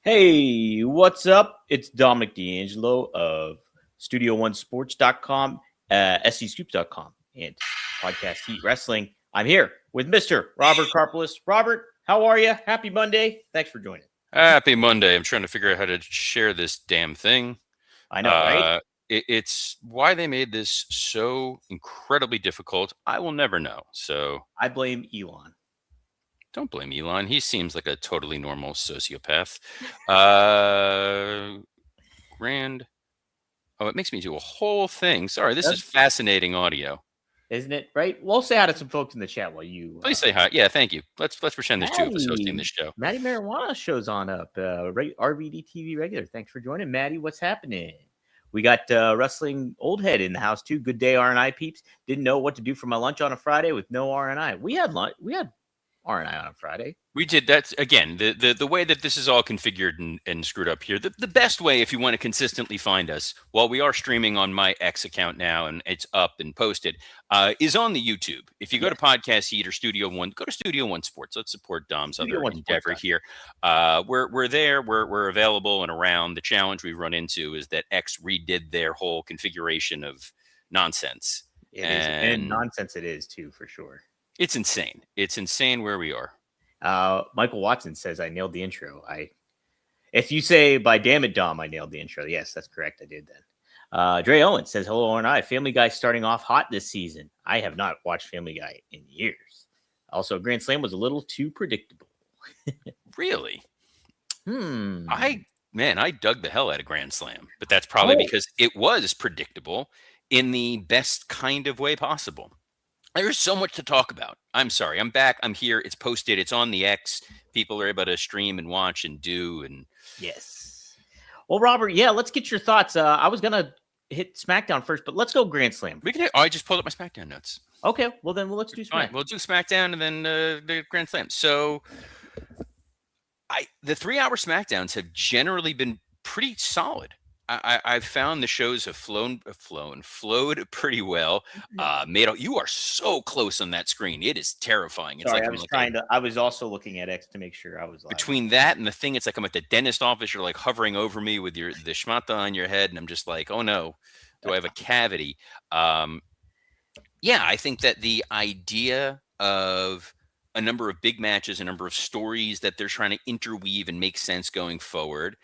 Hey, what's up? It's Dominic D'Angelo of Studio1Sports.com, SCScoops.com, and Podcast Heat Wrestling. I'm here with Mr. Robert Karpolis. Robert, how are you? Happy Monday. Thanks for joining. Happy Monday. I'm trying to figure out how to share this damn thing. I know, right? It's why they made this so incredibly difficult. I will never know. So I blame Elon. don't blame Elon. He seems like a totally normal sociopath. Grand. Oh, it makes me do a whole thing. Sorry, this is fascinating audio. Isn't it? Right? We'll say hi to some folks in the chat while you. Please say hi. Yeah, thank you. Let's pretend there's two of us hosting this show. Maddie Marijuana shows on up. RVD TV regular. Thanks for joining, Maddie. What's happening? We got Wrestling Old Head in the house too. Good day, RNI peeps. Didn't know what to do for my lunch on a Friday with no RNI. We had lunch. We had RNI on a Friday. We did that again. The way that this is all configured and screwed up here. The best way, if you want to consistently find us, while we are streaming on my X account now and it's up and posted, is on the YouTube. If you go to Podcast Heat or Studio One, go to Studio One Sports. Let's support Dom's other endeavor here. We're there. We're available and around. The challenge we run into is that X redid their whole configuration of nonsense. And nonsense it is too, for sure. It's insane. It's insane where we are. Michael Watson says I nailed the intro. If you say by damn it, Dom, I nailed the intro. Yes, that's correct. I did then. Dre Owen says hello, RNI. Family Guy starting off hot this season. I have not watched Family Guy in years. Also, Grand Slam was a little too predictable. Really? I dug the hell out of Grand Slam, but that's probably because it was predictable in the best kind of way possible. There's so much to talk about. I'm sorry. I'm back. I'm here. It's posted. It's on the X. People are able to stream and watch and do. And yes. Well, Robert, let's get your thoughts. I was going to hit SmackDown first, but let's go Grand Slam. I just pulled up my SmackDown notes. Okay. Well, then let's do SmackDown. Fine. We'll do SmackDown and then the Grand Slam. So the 3-hour SmackDowns have generally been pretty solid. I've found the shows have flowed pretty well. You are so close on that screen. It is terrifying. It's Sorry, I was also looking at X to make sure I was live. Between that and the thing, it's like I'm at the dentist office. You're like hovering over me with the schmata on your head, and I'm just like, oh no, do I have a cavity? I think that the idea of a number of big matches, a number of stories that they're trying to interweave and make sense going forward.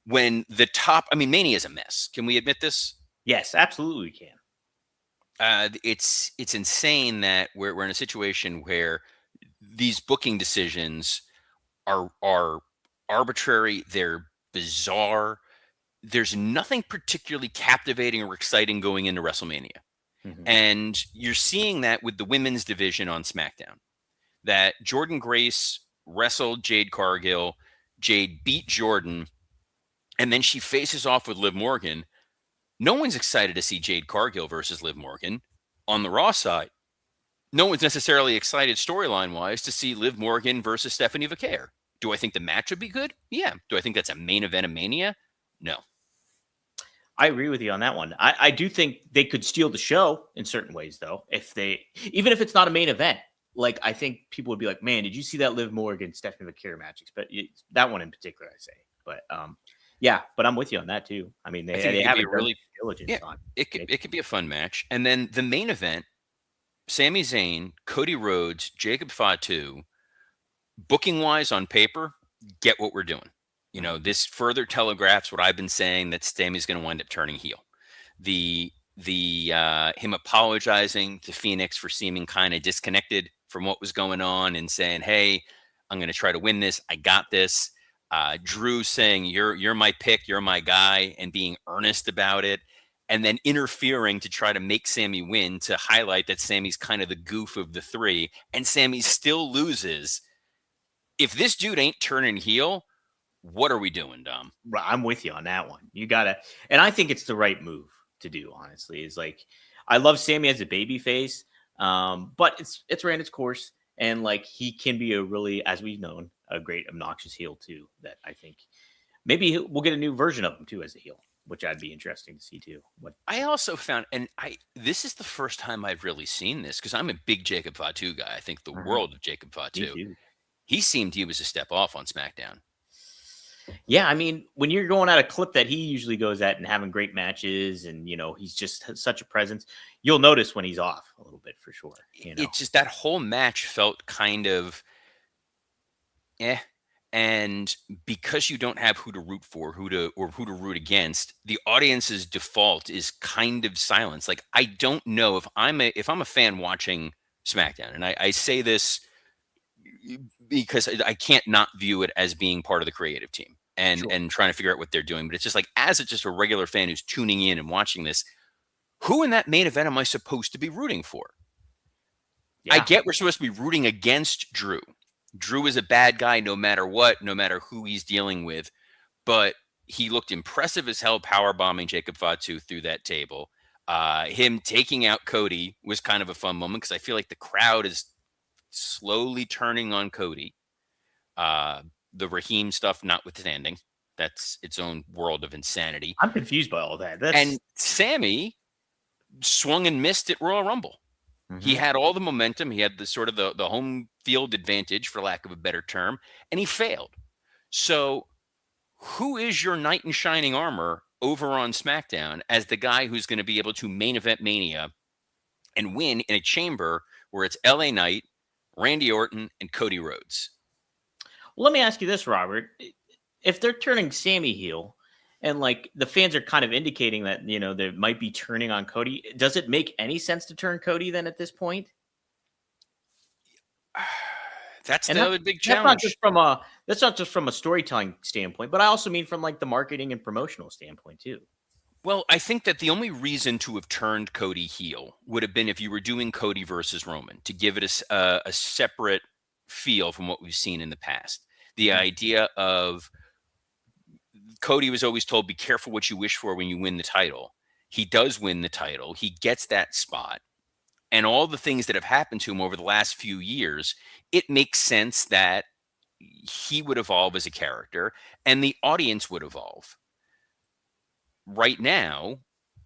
When the top, Mania is a mess. Can we admit this? Yes, absolutely we can. It's insane that we're in a situation where these booking decisions are arbitrary. They're bizarre. There's nothing particularly captivating or exciting going into WrestleMania. Mm-hmm. And you're seeing that with the women's division on SmackDown. That Jordynne Grace wrestled Jade Cargill. Jade beat Jordan. And then she faces off with Liv Morgan. No one's excited to see Jade Cargill versus Liv Morgan. On the Raw side, no one's necessarily excited storyline-wise to see Liv Morgan versus Stephanie Vaquer. Do I think the match would be good? Yeah. Do I think that's a main event of Mania? No. I agree with you on that one. I do think they could steal the show in certain ways, though. Even if it's not a main event, like I think people would be like, "Man, did you see that Liv Morgan Stephanie Vaquer match?" But that one in particular, I say. But but I'm with you on that too. They have a really diligence on it. It could be a fun match. And then the main event, Sami Zayn, Cody Rhodes, Jacob Fatu, booking wise on paper, get what we're doing. This further telegraphs what I've been saying, that Sami's going to wind up turning heel. Him apologizing to Phoenix for seeming kind of disconnected from what was going on and saying, "Hey, I'm going to try to win this. I got this." Drew saying, "You're my pick, you're my guy," and being earnest about it, and then interfering to try to make Sami win to highlight that Sami's kind of the goof of the three, and Sami still loses. If this dude ain't turning heel, what are we doing, Dom? I'm with you on that one. You gotta, and I think it's the right move to do. Honestly, is like I love Sami as a baby face, but it's ran its course, and like he can be a really, as we've known, a great obnoxious heel too. That I think maybe we'll get a new version of him too as a heel, which I'd be interesting to see too. I also found, and this is the first time I've really seen this because I'm a big Jacob Fatu guy. I think the world of Jacob Fatu. He seemed he was a step off on SmackDown. Yeah, I mean, when you're going at a clip that he usually goes at and having great matches, and he's just such a presence, you'll notice when he's off a little bit for sure. It just, that whole match felt kind of eh. And because you don't have who to root for, who to root against, the audience's default is kind of silence. Like, I don't know if I'm a fan watching SmackDown, and I say this because I can't not view it as being part of the creative team and Sure. and trying to figure out what they're doing. But it's just like, as just a regular fan who's tuning in and watching this, who in that main event am I supposed to be rooting for? I Yeah. get we're supposed to be rooting against Drew. Drew is a bad guy no matter what, no matter who he's dealing with. But he looked impressive as hell, power bombing Jacob Fatu through that table. Him taking out Cody was kind of a fun moment because I feel like the crowd is slowly turning on Cody. The Raheem stuff notwithstanding, that's its own world of insanity. I'm confused by all that. That's And Sammy swung and missed at Royal Rumble. He Mhm. had all the momentum. He had the sort of the home field advantage, for lack of a better term, and he failed. So, who is your knight in shining armor over on SmackDown as the guy who's going to be able to main event Mania and win in a chamber where it's LA Knight, Randy Orton, and Cody Rhodes? Well, let me ask you this, Robert. If they're turning Sammy heel and like the fans are kind of indicating that, they might be turning on Cody, does it make any sense to turn Cody then at this point? That's And the that's other big that's not just challenge. from a that's not just from a storytelling standpoint, but I also mean from like the marketing and promotional standpoint too. Well, I think that the only reason to have turned Cody heel would have been if you were doing Cody versus Roman to give it a separate feel from what we've seen in the past. The Mhm. idea of Cody was always told, be careful what you wish for when you win the title. He does win the title, he gets that spot. And all the things that have happened to him over the last few years, it makes sense that he would evolve as a character and the audience would evolve. Right now,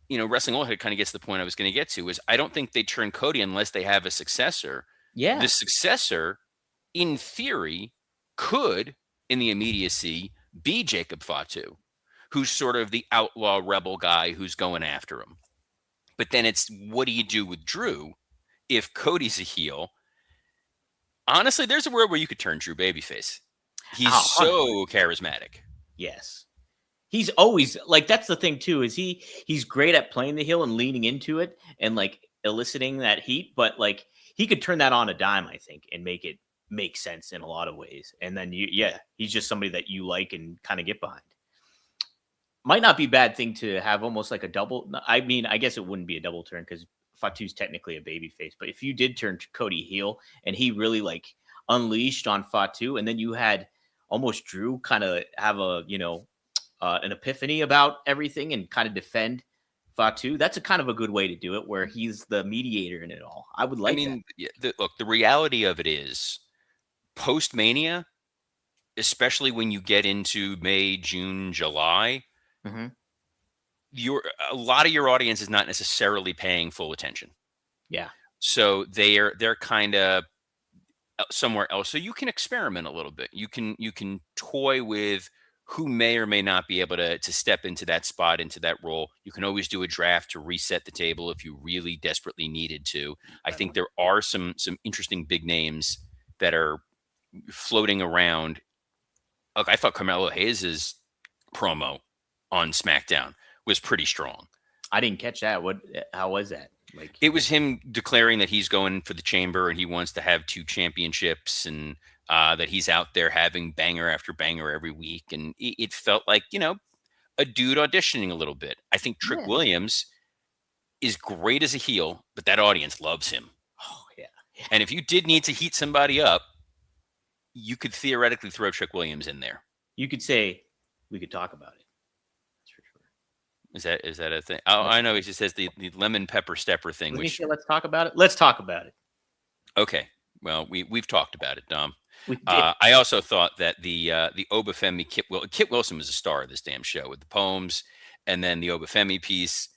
Wrestling Old kind of gets to the point I was going to get to is I don't think they turn Cody unless they have a successor. The Yeah. successor, in theory, could, in the immediacy, be Jacob Fatu, who's sort of the outlaw rebel guy who's going after him. But then it's, what do you do with Drew if Cody's a heel? Honestly, there's a world where you could turn Drew babyface. He's Oh, 100. so charismatic. Yes. He's always like that's the thing too is he's great at playing the heel and leaning into it and like eliciting that heat, but like he could turn that on a dime, I think, and make it make sense in a lot of ways. And then he's just somebody that you like and kind of get behind. Might not be a bad thing to have almost like a double. I mean, I guess it wouldn't be a double turn because Fatu's technically a baby face. But if you did turn Cody heel and he really like unleashed on Fatu, and then you had almost Drew kind of have a an epiphany about everything and kind of defend Fatu, that's a kind of a good way to do it, where he's the mediator in it all. I would I like that. mean, look, the reality of it is post Mania, especially when you get into May, June, July, Hmm. your a lot of your audience is not necessarily paying full attention. Yeah, So they're kind of somewhere else. So you can experiment a little bit. You can toy with who may or may not be able to step into that spot, into that role. You can always do a draft to reset the table if you really desperately needed to. I think definitely. there are some interesting big names that are floating around. Look, I thought Carmelo Hayes' promo on SmackDown was pretty strong. I didn't catch that. What? How was that? Like, It was him declaring that he's going for the chamber and he wants to have 2 championships, and that he's out there having banger after banger every week. And it felt like, a dude auditioning a little bit. I think Trick yeah. Williams is great as a heel, but that audience loves him. Oh yeah, yeah. And if you did need to heat somebody up, you could theoretically throw Trick Williams in there. You could say we could talk about it. That's for sure. Is that a thing? Oh, Let's I know. He just says the lemon pepper stepper thing, let me which say. Let's talk about it. Let's talk about it. okay. Well, we've talked about it, Dom. We did. I also thought that the Obafemi Kit Wilson was a star of this damn show with the poems, and then the Obafemi piece.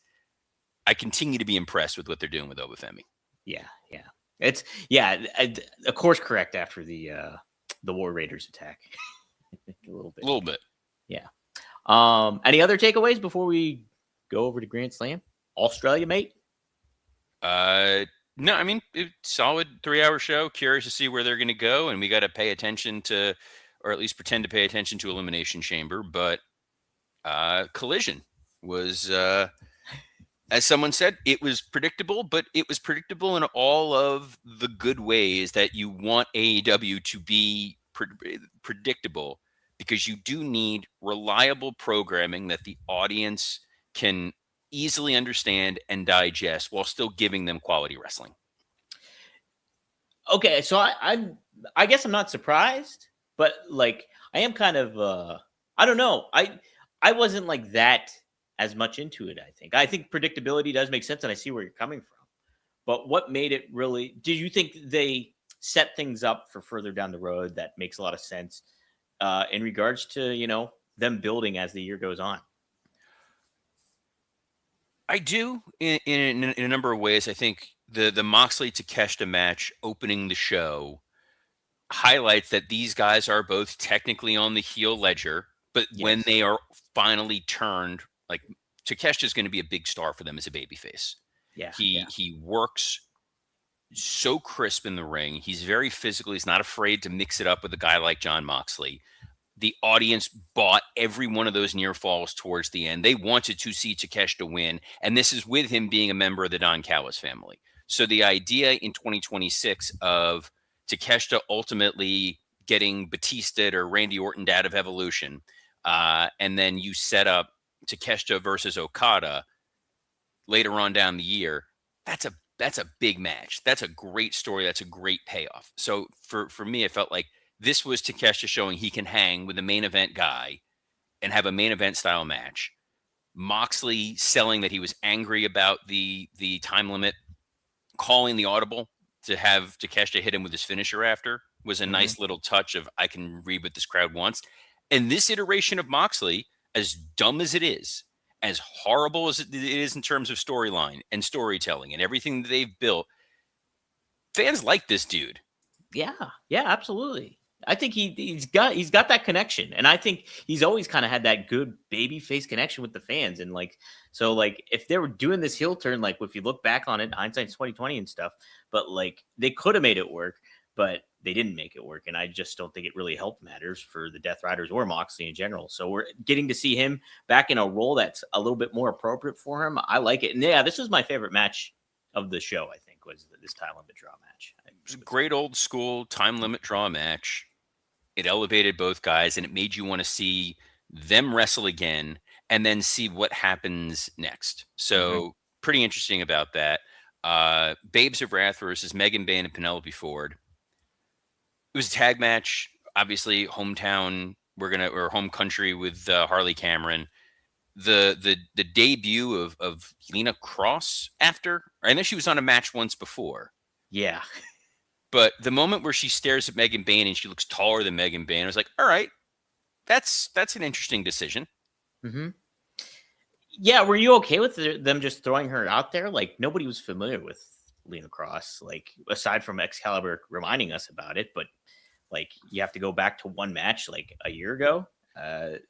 I continue to be impressed with what they're doing with Obafemi. Yeah, yeah. It's of course correct after the War Raiders attack. A little A bit. little bit. Yeah. Any other takeaways before we go over to Grand Slam? Australia, mate. Uh, no, I mean, solid 3 hour show. Curious to see where they're going to go, and we got to pay attention to, or at least pretend to pay attention to Elimination Chamber. But Collision was, as someone said, it was predictable, but it was predictable in all of the good ways that you want AEW to be predictable, because you do need reliable programming that the audience can easily understand and digest while still giving them quality wrestling. Okay, so I guess I'm not surprised, but like I am kind of I don't know. I wasn't like that as much into it, I think predictability does make sense and I see where you're coming from. But what made it really, do you think they set things up for further down the road that makes a lot of sense in regards to, them building as the year goes on? I do in a number of ways. I think the Moxley Takeshita match opening the show highlights that these guys are both technically on the heel ledger, but when Yes. they are finally turned, like Takeshita is going to be a big star for them as a babyface. Yeah. Yeah. He works so crisp in the ring. He's very physical. He's not afraid to mix it up with a guy like John Moxley. The audience bought every one of those near falls towards the end. They wanted to see Takeshita win, and this is with him being a member of the Don Callis family. So the idea in 2026 of Takeshita ultimately getting Batista or Randy Orton out of Evolution, and then you set up Takeshita versus Okada later on down the year, that's a big match. That's a great story. That's a great payoff. So for me, it felt like this was Takeshita showing he can hang with the main event guy and have a main event style match. Moxley selling that he was angry about the time limit, calling the audible to have Takeshita hit him with his finisher after was a Hmm. nice little touch of I can read what this crowd wants. And this iteration of Moxley, as dumb as it is, as horrible as it is in terms of storyline and storytelling and everything that they've built, fans like this dude. Yeah, yeah, absolutely. I think he's got that connection, and I think he's always kind of had that good baby face connection with the fans, and like so, like if they were doing this heel turn, like if you look back on it, hindsight's 2020 and stuff, but like they could have made it work, but they didn't make it work, and I just don't think it really helped matters for the Death Riders or Moxley in general. So we're getting to see him back in a role that's a little bit more appropriate for him. I like it, and yeah, this was my favorite match of the show. I think was this time limit draw match. It was a great old school time limit draw match. It elevated both guys and it made you want to see them wrestle again and then see what happens next. Mhm. So pretty interesting about that. Babes of Wrath versus Megan Bayne and Penelope Ford. It was a tag match, obviously hometown. Or home country with Harley Cameron. The debut of Lena Cross after. I know she was on a match once before, Yeah. but the moment where she stares at Megan Bayne and she looks taller than Megan Bayne, I was like, all right, that's an interesting decision. Mhm. Yeah, were you okay with them just throwing her out there? Like nobody was familiar with Lena Cross, like aside from Excalibur reminding us about it, but like you have to go back to one match like a year ago. It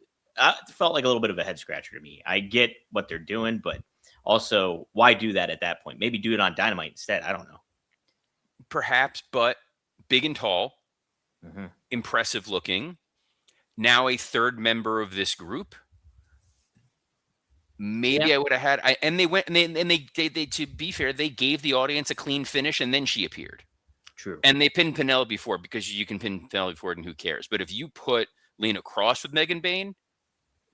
felt like a little bit of a head scratcher to me. I get what they're doing, but also why do that at that point? Maybe do it on Dynamite instead. I don't know. Perhaps, but big and tall, Mhm. impressive looking. Now a third member of this group. Yeah, Maybe I would have had. And they went and they to be fair, they gave the audience a clean finish, and then she appeared, true. and they pinned Penelope Ford because you can pin Penelope Ford, and who cares? But if you put Lena Cross with Megan Bayne,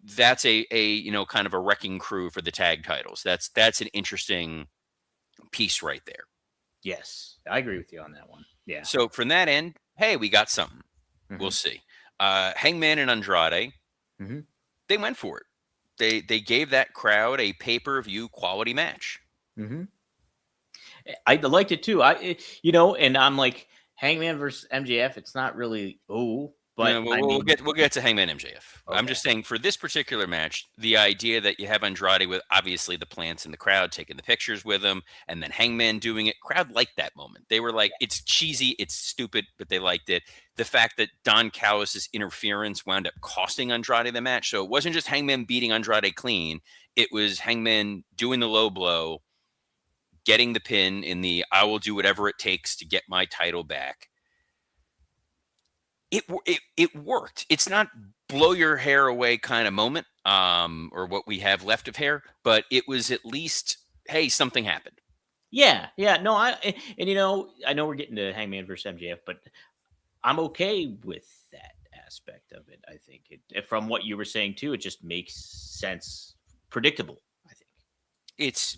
that's a kind of a wrecking crew for the tag titles. That's an interesting piece right there. Yes, I agree with you on that one. Yeah. So from that end, hey, we got something. We'll Hmm. see. Hangman and Andrade, Hmm. they went for it. They gave that crowd a pay-per-view quality match. Hmm. I liked it too. And I'm like Hangman versus MJF. It's not really. Oh. But I mean, We'll get to Hangman MJF. I'm okay, just saying for this particular match, the idea that you have Andrade with obviously the plants in the crowd taking the pictures with him, and then Hangman doing it, crowd liked that moment. They were like, it's cheesy, it's stupid, but they liked it. The fact that Don Callis' interference wound up costing Andrade the match, so it wasn't just Hangman beating Andrade clean; it was Hangman doing the low blow, getting the pin in the "I will do whatever it takes to get my title back." It worked. It's not blow your hair away kind of moment, or what we have left of hair, but it was at least, hey, something happened. yeah, yeah. No, and I know we're getting to Hangman versus MJF, but I'm okay with that aspect of it. I think from what you were saying too, it just makes sense, predictable. I think. It's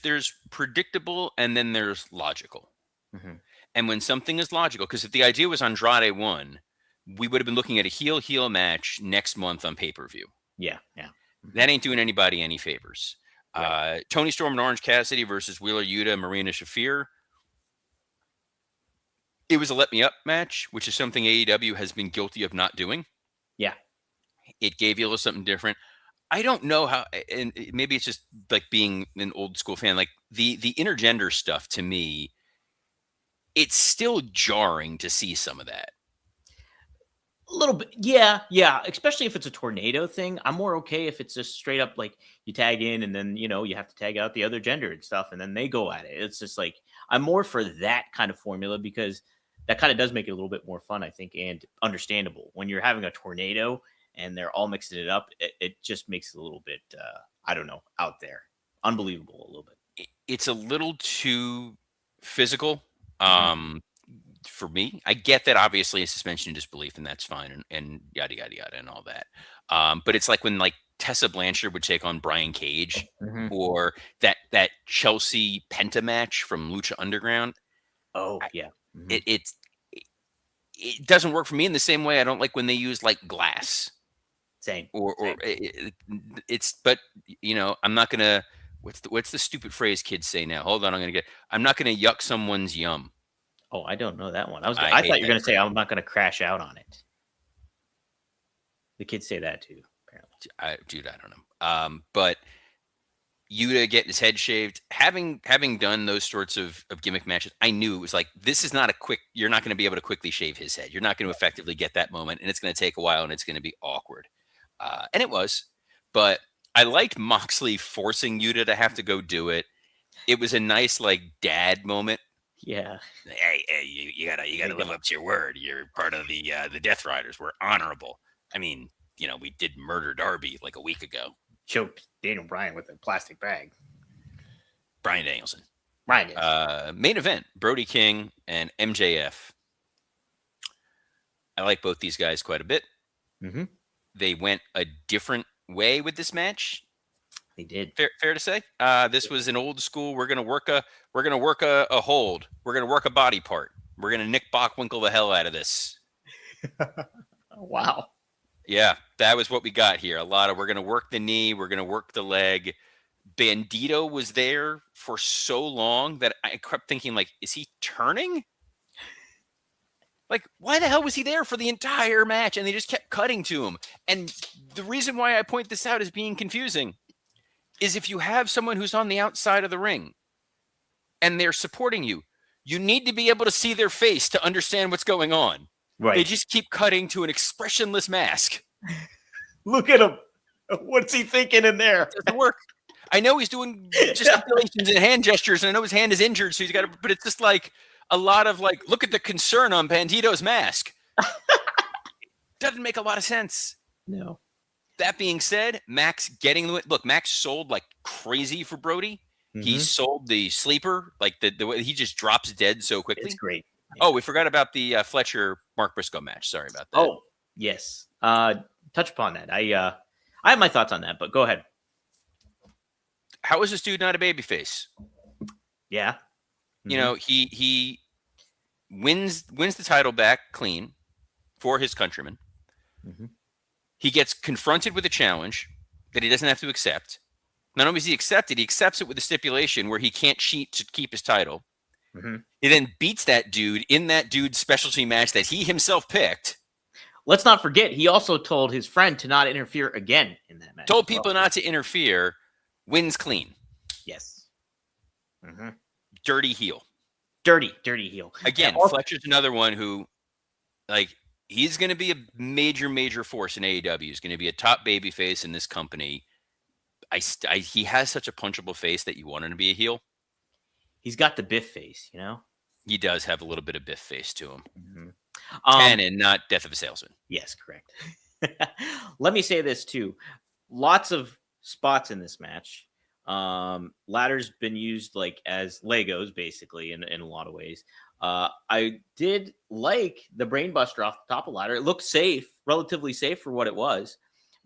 there's predictable and then there's logical. Hmm. And when something is logical, because if the idea was Andrade won, we would have been looking at a heel match next month on pay-per-view. Yeah, yeah. Hmm. That ain't doing anybody any favors. Right. Tony Storm and Orange Cassidy versus Wheeler Yuta, Marina Shafir. It was a let me up match, which is something AEW has been guilty of not doing. Yeah. It gave you a little something different. I don't know how, and maybe it's just like being an old school fan. Like the intergender stuff to me, it's still jarring to see some of that. A little bit, yeah, yeah. Especially if it's a tornado thing, I'm more okay if it's just straight up like you tag in and then you have to tag out the other gender and stuff, and then they go at it. It's just like I'm more for that kind of formula because that kind of does make it a little bit more fun, I think, and understandable. When you're having a tornado and they're all mixing it up, it just makes it a little bit, I don't know, out there, unbelievable a little bit. It's a little too physical. Hmm. For me, I get that obviously a suspension of disbelief, and that's fine, and yada yada yada, and all that. But it's like when like Tessa Blanchard would take on Brian Cage, Hmm. or that Chelsea Penta match from Lucha Underground. Oh I, yeah. Hmm. it it doesn't work for me in the same way I don't like when they use like glass Same. or Same. it's. But I'm not gonna. What's the stupid phrase kids say now? Hold on, I'm not gonna yuck someone's yum. Oh, I don't know that one. I I hate thought you were that gonna say phrase. I'm not gonna crash out on it. The kids say that too, apparently. Dude, I don't know. But Yuta getting his head shaved, having done those sorts of gimmick matches, I knew it was like this is not a quick. You're not going to be able to quickly shave his head. You're not going to effectively get that moment, and it's going to take a while, and it's going to be awkward. And it was, but I liked Moxley forcing Yuta to have to go do it. It was a nice like dad moment. Yeah. Hey, you There gotta you live go. up to your word. You're part of the Death Riders. We're honorable. I mean, we did murder Darby like a week ago. Choked Daniel Bryan with a plastic bag. Brian Danielson. Ryan is. Main event: Brody King and MJF. I like both these guys quite a bit. Hmm. They went a different way with this match. They did. Fair to say. This was an old school. We're gonna work a hold. We're gonna work a body part. We're gonna Nick Bockwinkel the hell out of this. Wow. Yeah, that was what we got here. A lot of we're going to work the knee, we're going to work the leg. Bandito was there for so long that I kept thinking, like, is he turning? Like, why the hell was he there for the entire match? And they just kept cutting to him. And the reason why I point this out as being confusing is if you have someone who's on the outside of the ring and they're supporting you, you need to be able to see their face to understand what's going on. They Right. just keep cutting to an expressionless mask. Look at him. What's he thinking in there? Doesn't work. I know he's doing gesticulations and hand gestures, and I know his hand is injured, so he's got to. But it's just like a lot of like, look at the concern on Bandito's mask. Doesn't make a lot of sense. No. That being said, Max getting the look. Max sold like crazy for Brody. He Hmm. sold the sleeper, like the way he just drops dead so It's quickly. great. Yeah. Oh, we forgot about the Fletcher Mark Briscoe match. Sorry about that. Oh, yes. Touch upon that. I have my thoughts on that, but go ahead. How is this dude not a babyface? Yeah. He wins the title back clean for his countrymen. Hmm. He gets confronted with a challenge that he doesn't have to accept. Not only does he accept it, he accepts it with a stipulation where he can't cheat to keep his title. Hmm. He then beats that dude in that dude's specialty match that he himself picked. let's not forget, he also told his friend to not interfere again in that match Told as people well. not to interfere, wins clean. Yes. Hmm. Dirty heel. Dirty heel. And Again, also, Fletcher's another one who, like, he's going to be a major, major force in AEW. He's going to be a top baby face in this company. He has such a punchable face that you want him to be a heel. he's got the Biff face, you know? He does have a little bit of Biff face to him. Hmm. Canon, not Death of a Salesman. Yes, correct. Let me say this too. Lots of spots in this match. Ladders been used like as Legos, basically, in a lot of ways. I did like the brainbuster off the top of ladder. It looked safe, relatively safe for what it was.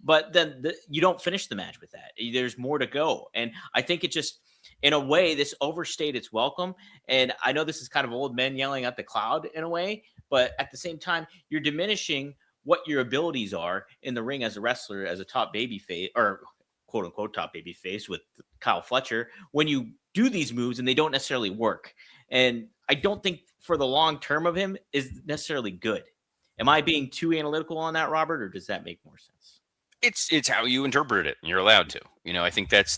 But then you don't finish the match with that. There's more to go. And I think it just, in a way, this overstayed its welcome. And I know this is kind of old men yelling at the cloud in a way, but at the same time, you're diminishing what your abilities are in the ring as a wrestler, as a top baby face, or quote unquote top baby face with Kyle Fletcher, when you do these moves and they don't necessarily work. And I don't think for the long term of him is necessarily good. Am I being too analytical on that, Robert, or does that make more sense? It's how you interpret it, and you're allowed to. I think that's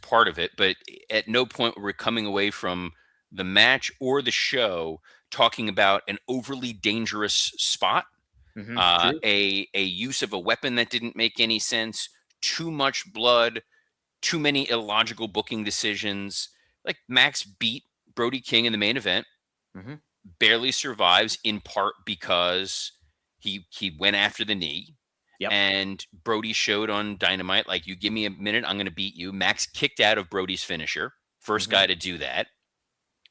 part of it. But at no point were we coming away from the match or the show talking about an overly dangerous spot, True. a use of a weapon that didn't make any sense, too much blood, too many illogical booking decisions. Like Max beat Brody King in the main event, Hmm. barely survives in part because he went after the knee. Yep. And Brody showed on Dynamite, like, you give me a minute, I'm going to beat you. Max kicked out of Brody's finisher. First Hmm. guy to do that.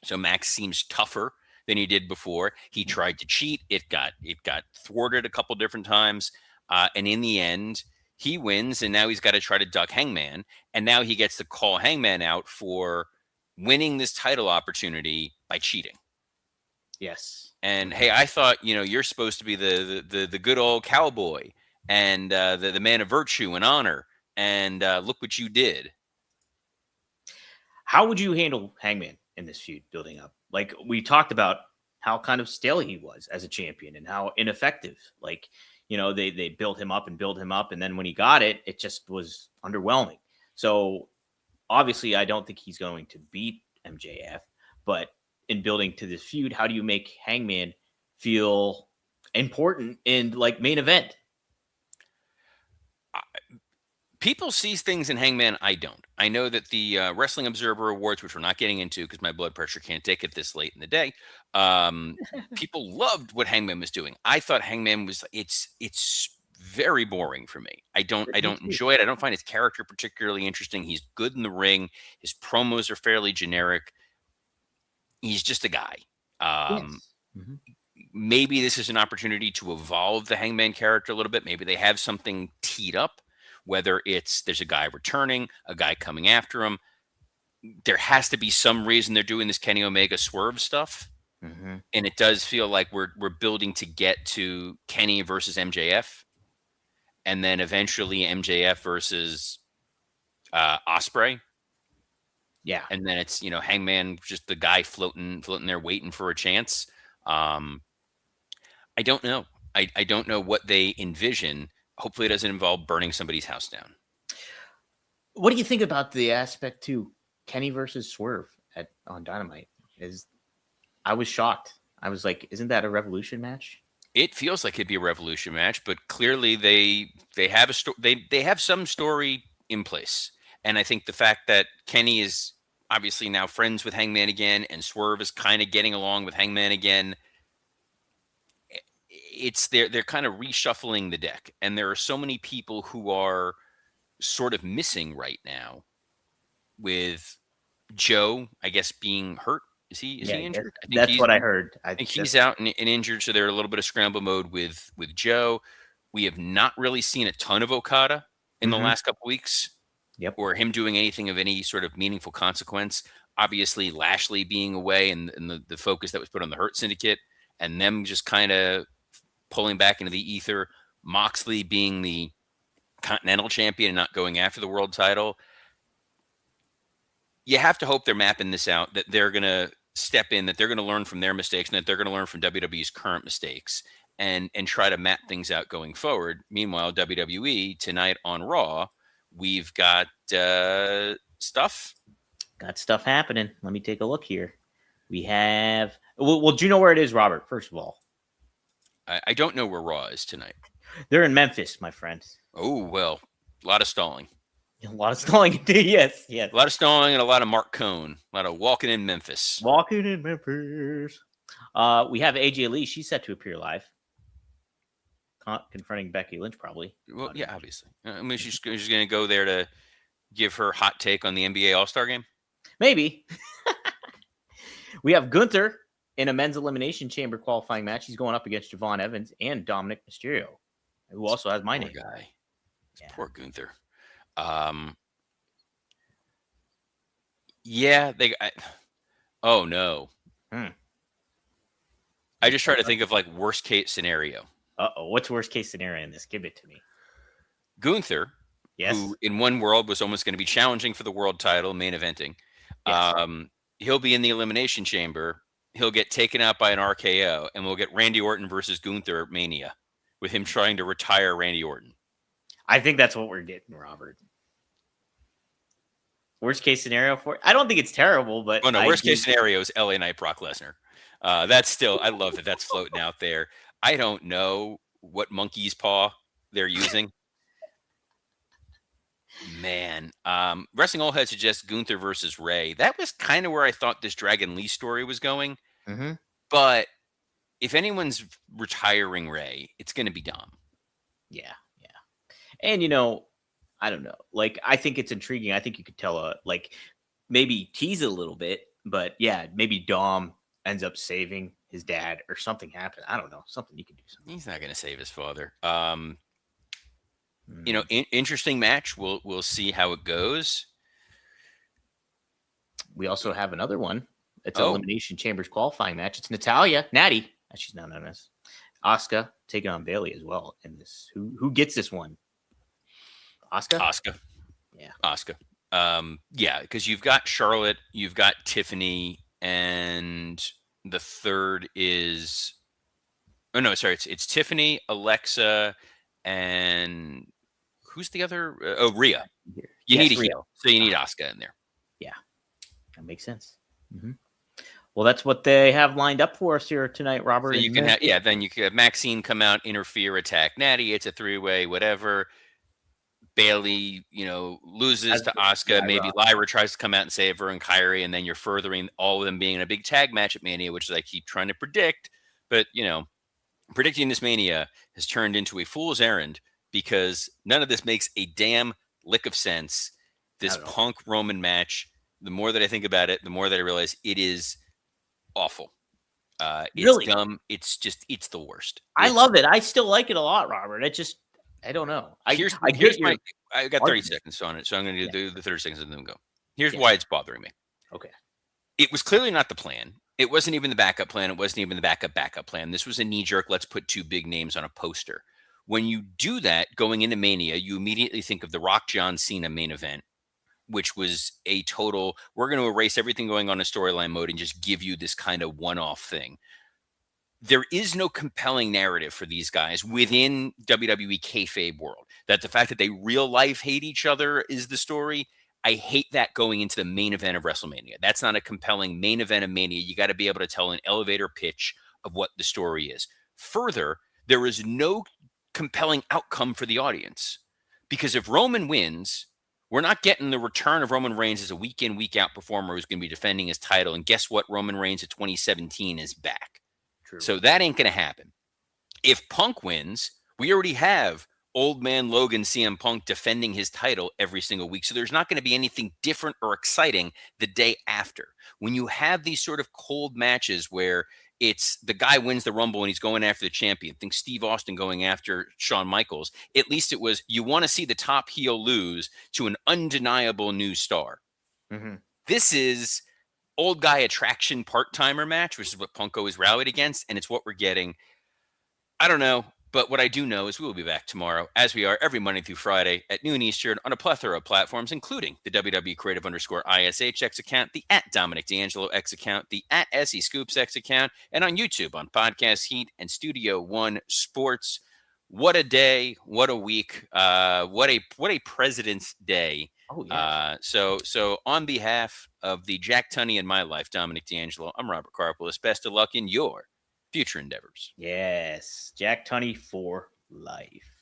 So Max seems tougher than he did before. He tried to cheat. It got thwarted a couple different times. And in the end, he wins. And now he's got to try to duck Hangman. And now he gets to call Hangman out for winning this title opportunity by cheating. Yes. And hey, I thought, you're supposed to be the good old cowboy and the man of virtue and honor. And look what you did. How would you handle Hangman in this feud building up? Like we talked about how kind of stale he was as a champion and how ineffective. Like, they built him up and built him up. And then when he got it, it just was underwhelming. So obviously, I don't think he's going to beat MJF. But in building to this feud, how do you make Hangman feel important in like main event? People see things in Hangman I don't. I know that the Wrestling Observer Awards, which we're not getting into because my blood pressure can't take it this late in the day, people loved what Hangman was doing. I thought Hangman was it's very boring for me. I don't Me too. enjoy it. I don't find his character particularly interesting. He's good in the ring. His promos are fairly generic. He's just a guy. Yes. Hmm. Maybe this is an opportunity to evolve the Hangman character a little bit. Maybe they have something teed up, whether there's a guy returning, a guy coming after him. There has to be some reason they're doing this Kenny Omega Swerve stuff. Hmm. And it does feel like we're building to get to Kenny versus MJF, and then eventually MJF versus Osprey. Yeah. And then it's, Hangman, just the guy floating there waiting for a chance. I don't know. I don't know what they envision. Hopefully it doesn't involve burning somebody's house down. What do you think about the aspect too? Kenny versus Swerve on Dynamite I was shocked. I was like, isn't that a Revolution match? It feels like it'd be a Revolution match, but clearly they have they have some story in place. And I think the fact that Kenny is obviously now friends with Hangman again, and Swerve is kind of getting along with Hangman again, they're kind of reshuffling the deck. And there are so many people who are sort of missing right now, with Joe, I guess, being hurt. Is he injured? I think That's what I heard. I think he's out and injured, so they're a little bit of scramble mode with Joe. We have not really seen a ton of Okada in the last couple weeks, Yep. or him doing anything of any sort of meaningful consequence. Obviously, Lashley being away and the focus that was put on the Hurt Syndicate, and them just kind of pulling back into the ether. Moxley being the Continental Champion and not going after the world title. You have to hope they're mapping this out, that they're going to step in, that they're going to learn from their mistakes, and that they're going to learn from WWE's current mistakes. and try to map things out going forward. Meanwhile, WWE tonight on Raw, we've got stuff. Got stuff happening. Let me take a look here. We have. Well, do you know where it is, Robert? First of all, I don't know where Raw is tonight. they're in Memphis, my friend. Oh, well, a lot of stalling. A lot of stalling. Yes, yes. A lot of stalling and a lot of Mark Cohn. A lot of walking in Memphis. Walking in Memphis. We have AJ Lee. She's set to appear live, confronting Becky Lynch, probably. Well, yeah, obviously. I mean, she's going to go there to give her hot take on the NBA All-Star game. Maybe. We have Gunther in a men's elimination chamber qualifying match. He's going up against Javon Evans and Dominic Mysterio, who also has my name. Guy. Yeah. Poor Gunther. Yeah, oh no. I just try to think of like worst case scenario. What's worst case scenario in this? Give it to me. Gunther, yes, who in one world was almost going to be challenging for the world title, main eventing. Yes. He'll be in the elimination chamber. He'll get taken out by an RKO, and we'll get Randy Orton versus Gunther at Mania, with him trying to retire Randy Orton. I think that's what we're getting, Robert. Worst case scenario for it? I don't think it's terrible, but Worst case scenario is LA Knight Brock Lesnar. That's still, I love that that's floating out there. I don't know what monkey's paw they're using. Man, Wrestling Old Head suggests Gunther versus Ray. That was kind of where I thought this Dragon Lee story was going. Mm-hmm. But if anyone's retiring Ray, it's going to be Dom. Yeah. And, I don't know. Like, I think it's intriguing. I think you could tell, maybe tease it a little bit. But, yeah, maybe Dom ends up saving his dad or something happens. I don't know. Something you can do. Something. He's not going to save his father. Interesting match. We'll see how it goes. We also have another one. It's an Elimination Chambers qualifying match. It's Natty, as she's now known as, Asuka taking on Bayley as well in this. Who gets this one? Asuka. Yeah. Asuka. Yeah, because you've got Charlotte, you've got Tiffany, and the third is. Oh no, sorry, it's Tiffany, Alexa, and who's the other? Rhea. You need a heel, so you need Asuka in there. Yeah, that makes sense. Mm-hmm. Well, that's what they have lined up for us here tonight, Robert. So you can have, then you can have Maxine come out, interfere, attack Natty. It's a three-way, whatever. Bayley, loses to Asuka. Maybe Lyra tries to come out and save her, and Kyrie, and then you're furthering all of them being in a big tag match at Mania, which is I keep trying to predict. But, predicting this Mania has turned into a fool's errand because none of this makes a damn lick of sense. This Punk Roman match, the more that I think about it, the more that I realize it is awful. It's really dumb. It's the worst. I love it. I still like it a lot, Robert. I don't know. I got 30 seconds on it, so I'm going to do the 30 seconds and then go. Here's why it's bothering me. Okay. It was clearly not the plan. It wasn't even the backup plan. It wasn't even the backup plan. This was a knee-jerk, let's put two big names on a poster. When you do that going into Mania, you immediately think of the Rock John Cena main event, which was a total, we're going to erase everything going on in storyline mode and just give you this kind of one-off thing. There is no compelling narrative for these guys within WWE kayfabe world. That the fact that they real life hate each other is the story. I hate that going into the main event of WrestleMania. That's not a compelling main event of Mania. You got to be able to tell an elevator pitch of what the story is. Further, there is no compelling outcome for the audience. Because if Roman wins, we're not getting the return of Roman Reigns as a week in, week out performer who's going to be defending his title. And guess what? Roman Reigns of 2017 is back. So that ain't going to happen. If Punk wins, we already have old man Logan CM Punk defending his title every single week. So there's not going to be anything different or exciting the day after. When you have these sort of cold matches where it's the guy wins the Rumble and he's going after the champion. Think Steve Austin going after Shawn Michaels. At least it was, you want to see the top heel lose to an undeniable new star. Mm-hmm. This is old guy attraction part-timer match, which is what Punk always rallied against, and it's what we're getting. I don't know. But what I do know is we will be back tomorrow, as we are every Monday through Friday at noon Eastern on a plethora of platforms, including the WW Creative _ ISH X account, the at Dominic D'Angelo X account, the at SE Scoops X account, and on YouTube on Podcast Heat and Studio One Sports. What a day! What a week! What a President's Day! Oh yes. So on behalf of the Jack Tunney in my life, Dominic D'Angelo, I'm Robert Karpolis. Best of luck in your future endeavors. Yes. Jack Tunney for life.